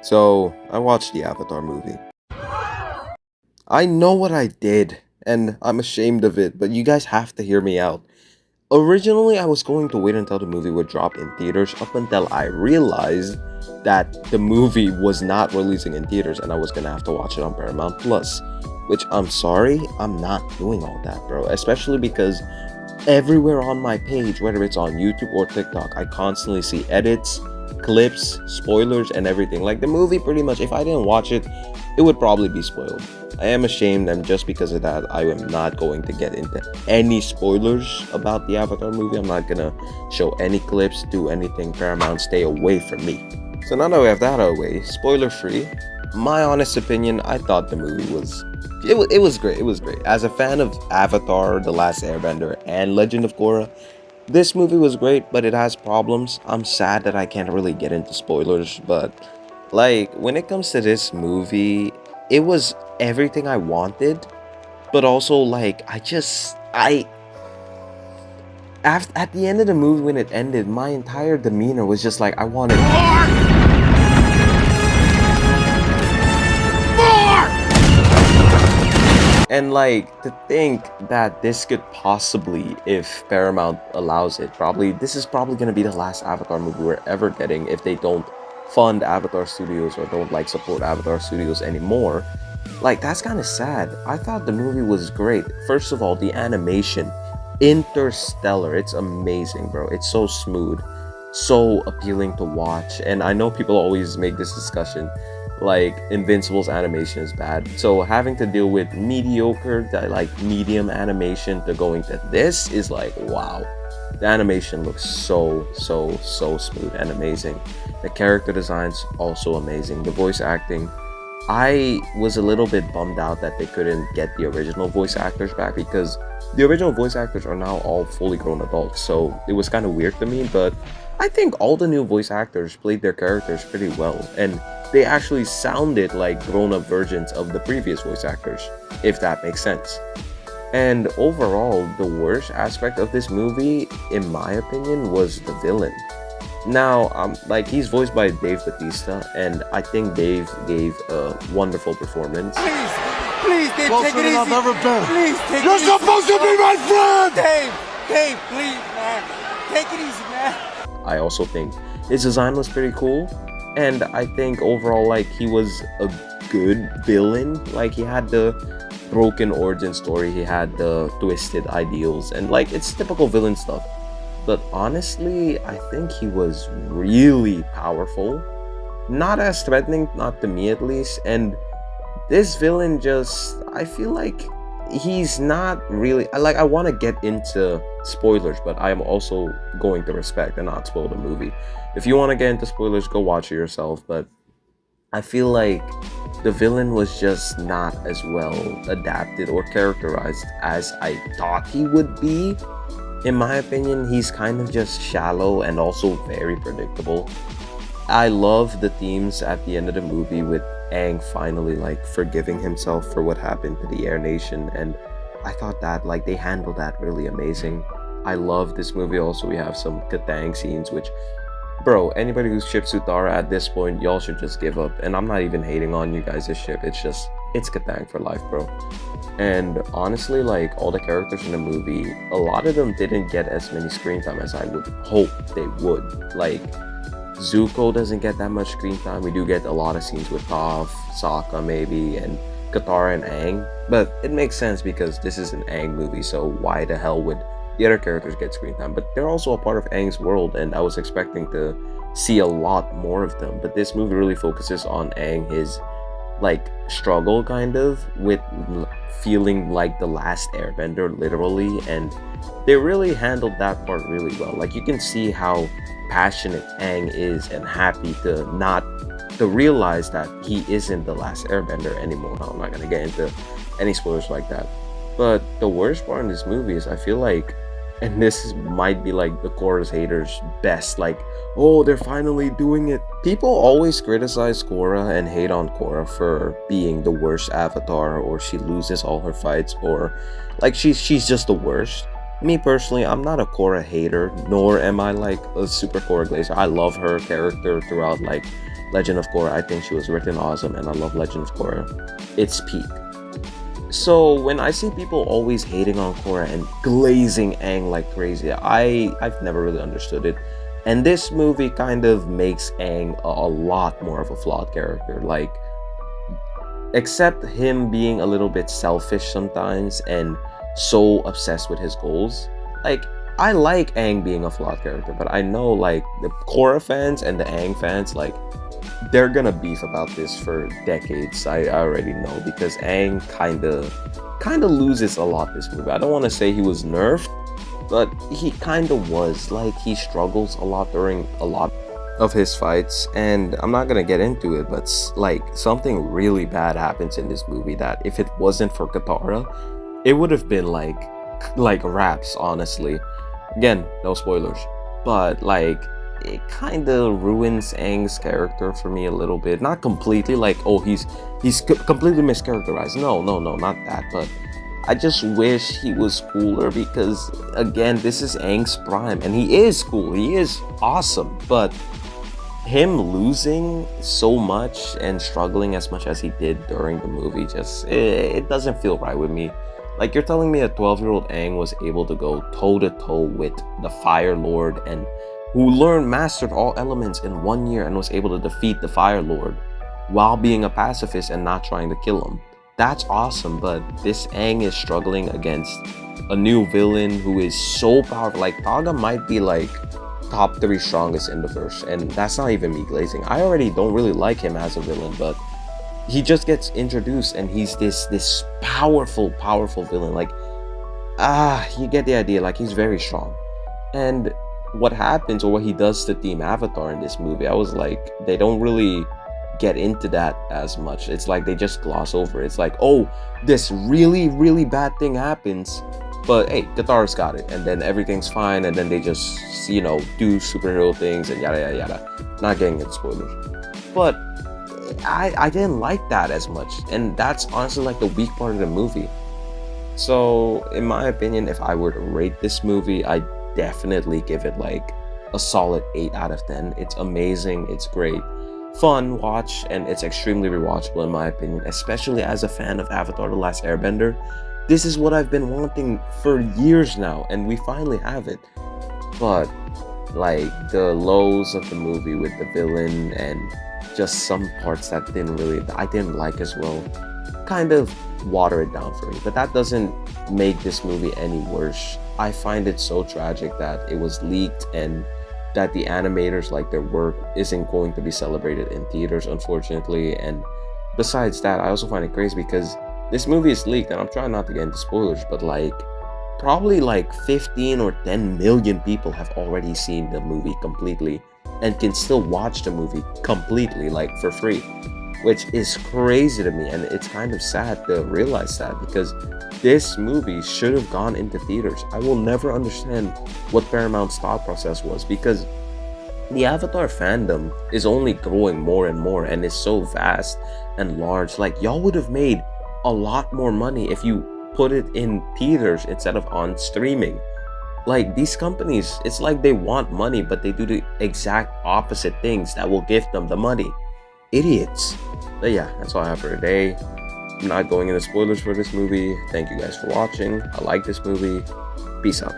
So, I watched the Avatar movie. I know what I did, and I'm ashamed of it, but you guys have to hear me out. Originally, I was going to wait until the movie would drop in theaters up until I realized that the movie was not releasing in theaters and I was gonna have to watch it on Paramount Plus. Which I'm sorry, I'm not doing all that, bro. Especially because everywhere on my page, whether it's on YouTube or TikTok, I constantly see edits, clips, spoilers, and everything. Like the movie, pretty much, if I didn't watch it, it would probably be spoiled. I am ashamed, and just because of that, I am not going to get into any spoilers about the Avatar movie. I'm not gonna show any clips, do anything. Paramount, stay away from me. So now that we have that out of the way, spoiler free, my honest opinion, I thought the movie was it was great. It was great. As a fan of Avatar, The Last Airbender, and Legend of Korra, this movie was great, but it has problems. I'm sad that I can't really get into spoilers, but like when it comes to this movie, it was everything I wanted, but also like at the end of the movie when it ended, my entire demeanor was just like I wanted and like to think that this could possibly, if Paramount allows it, probably this is probably gonna be the last Avatar movie we're ever getting if they don't fund Avatar Studios or don't like support Avatar Studios anymore. Like that's kind of sad. I thought the movie was great. First of all, the animation, interstellar. It's amazing, bro. It's so smooth, so appealing to watch. And I know people always make this discussion like Invincible's animation is bad. So having to deal with mediocre, like medium animation to going to this is like wow. The animation looks so smooth and amazing. The character designs also amazing. The voice acting, I was a little bit bummed out that they couldn't get the original voice actors back because the original voice actors are now all fully grown adults. So it was kind of weird to me, but I think all the new voice actors played their characters pretty well, and they actually sounded like grown-up versions of the previous voice actors, if that makes sense. And overall, the worst aspect of this movie, in my opinion, was the villain. Now, like he's voiced by Dave Bautista, and I think Dave gave a wonderful performance. Please, Dave, take it easy. I've ever been. Please, take You're it easy. You're supposed to be my friend! Dave, please, man. Take it easy, man. I also think his design was pretty cool, and I think overall, like, he was a good villain. Like, he had the broken origin story, he had the twisted ideals, and like, it's typical villain stuff. But honestly, I think he was really powerful. Not as threatening, not to me at least, and this villain just, I feel like he's not really, like, I want to get into spoilers, but I am also going to respect and not spoil the movie. If you want to get into spoilers, go watch it yourself, but I feel like the villain was just not as well adapted or characterized as I thought he would be. In my opinion, he's kind of just shallow and also very predictable. I love the themes at the end of the movie with Aang finally like forgiving himself for what happened to the Air Nation, and I thought that like they handled that really amazing. I love this movie also. We have some Katang scenes, which, bro, anybody who's shipped Sutara at this point, y'all should just give up. And I'm not even hating on you guys' ship, it's Katang for life, bro. And honestly, like all the characters in the movie, a lot of them didn't get as many screen time as I would hope they would. Like Zuko doesn't get that much screen time. We do get a lot of scenes with Toph, Sokka maybe, and Katara and Aang. But it makes sense because this is an Aang movie, so why the hell would the other characters get screen time? But they're also a part of Aang's world, and I was expecting to see a lot more of them. But this movie really focuses on Aang, his like struggle kind of with feeling like the last airbender literally, and they really handled that part really well. Like you can see how passionate Aang is and happy to realize that he isn't the last airbender anymore. I'm not gonna get into any spoilers like that, but the worst part in this movie is I feel like, and this might be like the Korra's haters best, like, oh, they're finally doing it. People always criticize Korra and hate on Korra for being the worst avatar, or she loses all her fights, or like she's just the worst. Me personally, I'm not a Korra hater, nor am I like a super Korra glazer. I love her character throughout like Legend of Korra. I think she was written awesome, and I love Legend of Korra. It's peak. So when I see people always hating on Korra and glazing Aang like crazy, I've never really understood it. And this movie kind of makes Aang a lot more of a flawed character. Like, except him being a little bit selfish sometimes and so obsessed with his goals. Like, I like Aang being a flawed character, but I know like the Korra fans and the Aang fans, like, they're gonna beef about this for decades. I already know, because Aang kinda loses a lot this movie. I don't want to say he was nerfed, but he kinda was. Like, he struggles a lot during a lot of his fights, and I'm not gonna get into it, but like, something really bad happens in this movie that if it wasn't for Katara, it would have been like raps, honestly. Again, no spoilers, but like, it kind of ruins Aang's character for me a little bit. Not completely, like, oh, he's completely mischaracterized. No, not that. But I just wish he was cooler, because again, this is Aang's prime, and he is cool. He is awesome, but him losing so much and struggling as much as he did during the movie, just it doesn't feel right with me. Like, you're telling me a 12-year-old Aang was able to go toe-to-toe with the Fire Lord, and who mastered all elements in 1 year and was able to defeat the Fire Lord while being a pacifist and not trying to kill him. That's awesome, but this Aang is struggling against a new villain who is so powerful. Like, Taga might be like top 3 strongest in the verse, and that's not even me glazing. I already don't really like him as a villain, but he just gets introduced and he's this powerful villain. Like, you get the idea. Like, he's very strong. And what happens, or what he does to Team Avatar in this movie, I was like, they don't really get into that as much. It's like they just gloss over it. It's like, oh, this really bad thing happens, but hey, Katara's got it, and then everything's fine, and then they just, you know, do superhero things and yada yada. Not getting into spoilers, but I didn't like that as much, and that's honestly like the weak part of the movie. So in my opinion, if I were to rate this movie, I definitely give it like a solid 8 out of 10. It's amazing, it's great, fun watch, and it's extremely rewatchable in my opinion, especially as a fan of Avatar: The Last Airbender. This is what I've been wanting for years now, and we finally have it. But like, the lows of the movie with the villain and just some parts that I didn't like as well, kind of water it down for me. But that doesn't make this movie any worse. I find it so tragic that it was leaked and that the animators, like, their work isn't going to be celebrated in theaters, unfortunately. And besides that, I also find it crazy because this movie is leaked, and I'm trying not to get into spoilers, but like, probably like 15 or 10 million people have already seen the movie completely and can still watch the movie completely, like, for free, which is crazy to me. And it's kind of sad to realize that, because this movie should have gone into theaters. I will never understand what Paramount's thought process was, because the Avatar fandom is only growing more and more, and is so vast and large. Like, y'all would have made a lot more money if you put it in theaters instead of on streaming. Like, these companies, it's like they want money, but they do the exact opposite things that will give them the money. Idiots. But yeah, that's all I have for today. I'm not going into spoilers for this movie. Thank you guys for watching. I like this movie. Peace out.